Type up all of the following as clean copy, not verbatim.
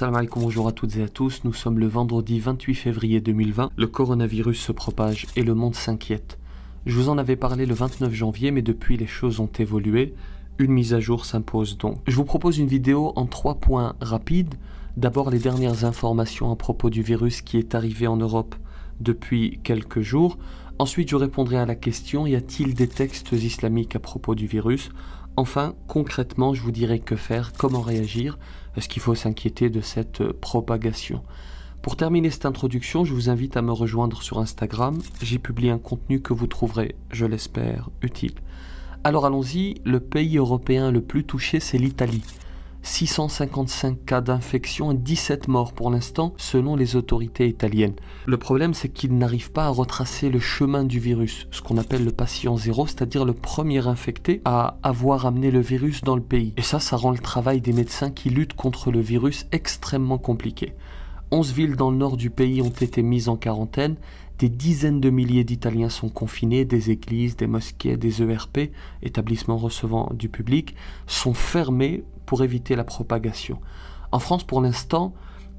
Salam alaikum, bonjour à toutes et à tous. Nous sommes le vendredi 28 février 2020. Le coronavirus se propage et le monde s'inquiète. Je vous en avais parlé le 29 janvier, mais depuis les choses ont évolué. Une mise à jour s'impose donc. Je vous propose une vidéo en 3 points rapides. D'abord les dernières informations à propos du virus qui est arrivé en Europe depuis quelques jours. Ensuite je répondrai à la question, y a-t-il des textes islamiques à propos du virus? Enfin, concrètement, je vous dirai que faire, comment réagir, est-ce qu'il faut s'inquiéter de cette propagation? Pour terminer cette introduction, je vous invite à me rejoindre sur Instagram. J'y publie un contenu que vous trouverez, je l'espère, utile. Alors allons-y, le pays européen le plus touché, c'est l'Italie. 655 cas d'infection et 17 morts pour l'instant, selon les autorités italiennes. Le problème, c'est qu'ils n'arrivent pas à retracer le chemin du virus, ce qu'on appelle le patient zéro, c'est-à-dire le premier infecté à avoir amené le virus dans le pays. Et ça rend le travail des médecins qui luttent contre le virus extrêmement compliqué. 11 villes dans le nord du pays ont été mises en quarantaine, des dizaines de milliers d'Italiens sont confinés, des églises, des mosquées, des ERP, établissements recevant du public, sont fermés pour éviter la propagation. En France, pour l'instant,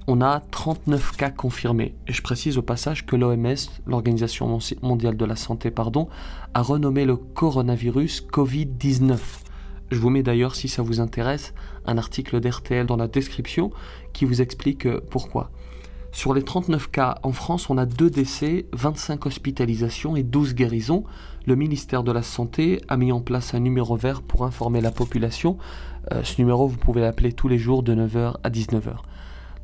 on a 39 cas confirmés. Et je précise au passage que l'OMS, l'Organisation mondiale de la santé, a renommé le coronavirus Covid-19. Je vous mets d'ailleurs, si ça vous intéresse, un article d'RTL dans la description qui vous explique pourquoi. Sur les 39 cas en France, on a 2 décès, 25 hospitalisations et 12 guérisons. Le ministère de la Santé a mis en place un numéro vert pour informer la population. Ce numéro, vous pouvez l'appeler tous les jours de 9h à 19h.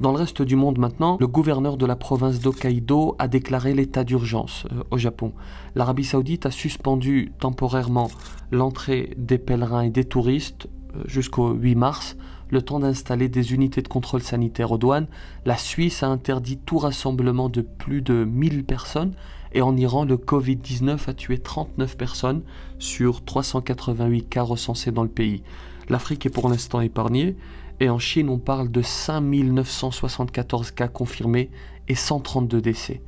Dans le reste du monde maintenant, le gouverneur de la province d'Hokkaido a déclaré l'état d'urgence au Japon. L'Arabie Saoudite a suspendu temporairement l'entrée des pèlerins et des touristes jusqu'au 8 mars, le temps d'installer des unités de contrôle sanitaire aux douanes. La Suisse a interdit tout rassemblement de plus de 1000 personnes et en Iran, le Covid-19 a tué 39 personnes sur 388 cas recensés dans le pays. L'Afrique est pour l'instant épargnée et en Chine, on parle de 5974 cas confirmés et 132 décès.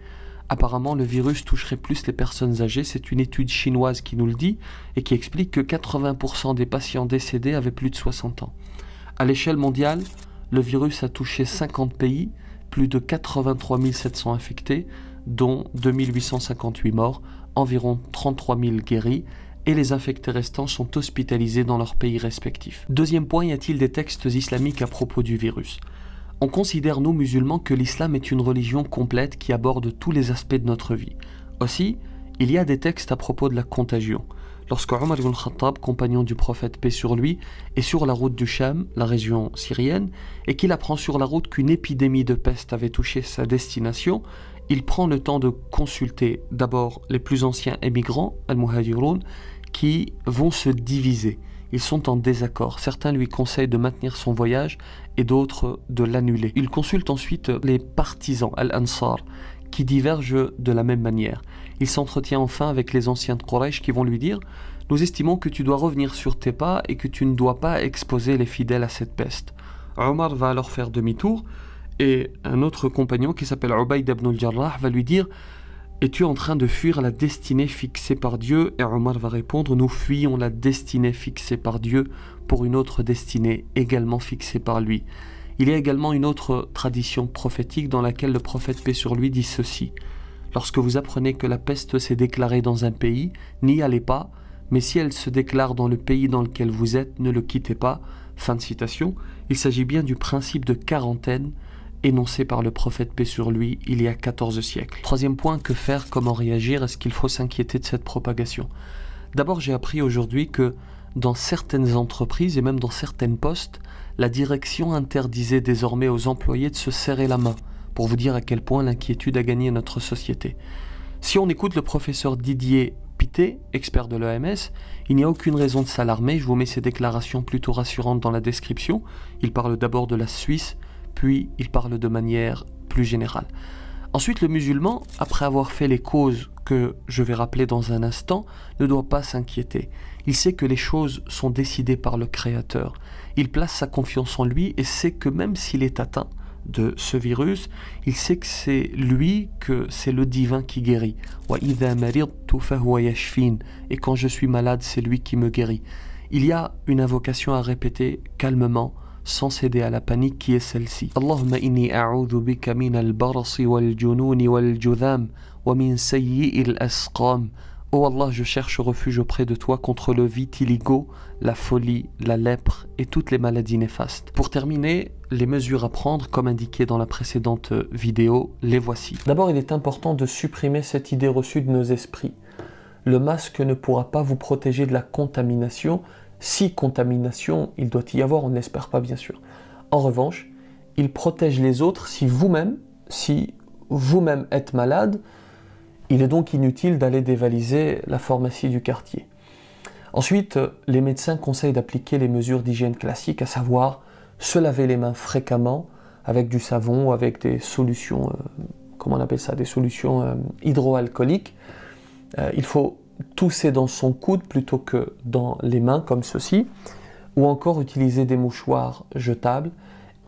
Apparemment, le virus toucherait plus les personnes âgées. C'est une étude chinoise qui nous le dit et qui explique que 80% des patients décédés avaient plus de 60 ans. À l'échelle mondiale, le virus a touché 50 pays, plus de 83 700 infectés, dont 2858 morts, environ 33 000 guéris, et les infectés restants sont hospitalisés dans leurs pays respectifs. Deuxième point, y a-t-il des textes islamiques à propos du virus? On considère, nous musulmans, que l'islam est une religion complète qui aborde tous les aspects de notre vie. Aussi, il y a des textes à propos de la contagion. Lorsque Omar ibn Khattab, compagnon du prophète paix sur lui, est sur la route du Cham, la région syrienne, et qu'il apprend sur la route qu'une épidémie de peste avait touché sa destination, il prend le temps de consulter d'abord les plus anciens émigrants, al-Muhajirun, qui vont se diviser. Ils sont en désaccord. Certains lui conseillent de maintenir son voyage et d'autres de l'annuler. Il consulte ensuite les partisans, al-Ansar, qui divergent de la même manière. Il s'entretient enfin avec les anciens de Quraysh qui vont lui dire « Nous estimons que tu dois revenir sur tes pas et que tu ne dois pas exposer les fidèles à cette peste. » Omar va alors faire demi-tour et un autre compagnon qui s'appelle Ubayd ibn al-Jarrah va lui dire « Es-tu en train de fuir la destinée fixée par Dieu ?» Et Omar va répondre « Nous fuyons la destinée fixée par Dieu pour une autre destinée également fixée par lui. » Il y a également une autre tradition prophétique dans laquelle le prophète paix sur lui dit ceci. Lorsque vous apprenez que la peste s'est déclarée dans un pays, n'y allez pas, mais si elle se déclare dans le pays dans lequel vous êtes, ne le quittez pas. Fin de citation. Il s'agit bien du principe de quarantaine énoncé par le prophète paix sur lui il y a 14 siècles. Troisième point, que faire, comment réagir, est-ce qu'il faut s'inquiéter de cette propagation? D'abord, j'ai appris aujourd'hui que dans certaines entreprises et même dans certains postes, la direction interdisait désormais aux employés de se serrer la main, pour vous dire à quel point l'inquiétude a gagné notre société. Si on écoute le professeur Didier Pittet, expert de l'OMS, il n'y a aucune raison de s'alarmer. Je vous mets ses déclarations plutôt rassurantes dans la description. Il parle d'abord de la Suisse, puis il parle de manière plus générale. Ensuite, le musulman, après avoir fait les causes que je vais rappeler dans un instant, ne doit pas s'inquiéter. Il sait que les choses sont décidées par le Créateur. Il place sa confiance en lui et sait que même s'il est atteint de ce virus, il sait que c'est lui, que c'est le divin qui guérit. Et quand je suis malade, c'est lui qui me guérit. Il y a une invocation à répéter calmement sans céder à la panique qui est celle-ci. Allahumma inni a'udhu bika min al-barasi wal-jununi wal-judham wa min sayyi'il asqam. Oh Allah, je cherche refuge auprès de toi contre le vitiligo, la folie, la lèpre et toutes les maladies néfastes. Pour terminer, les mesures à prendre, comme indiqué dans la précédente vidéo, les voici. D'abord, il est important de supprimer cette idée reçue de nos esprits. Le masque ne pourra pas vous protéger de la contamination. Si contamination, il doit y avoir, on ne l'espère pas bien sûr. En revanche, il protège les autres si vous-même êtes malade. Il est donc inutile d'aller dévaliser la pharmacie du quartier. Ensuite, les médecins conseillent d'appliquer les mesures d'hygiène classiques, à savoir se laver les mains fréquemment avec du savon, avec des solutions, des solutions hydroalcooliques. Il faut tousser dans son coude plutôt que dans les mains comme ceci, ou encore utiliser des mouchoirs jetables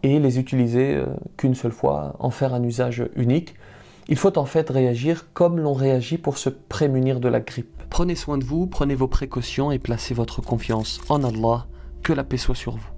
et les utiliser qu'une seule fois, en faire un usage unique. Il faut en fait réagir comme l'on réagit pour se prémunir de la grippe. Prenez soin de vous, prenez vos précautions et placez votre confiance en Allah. Que la paix soit sur vous.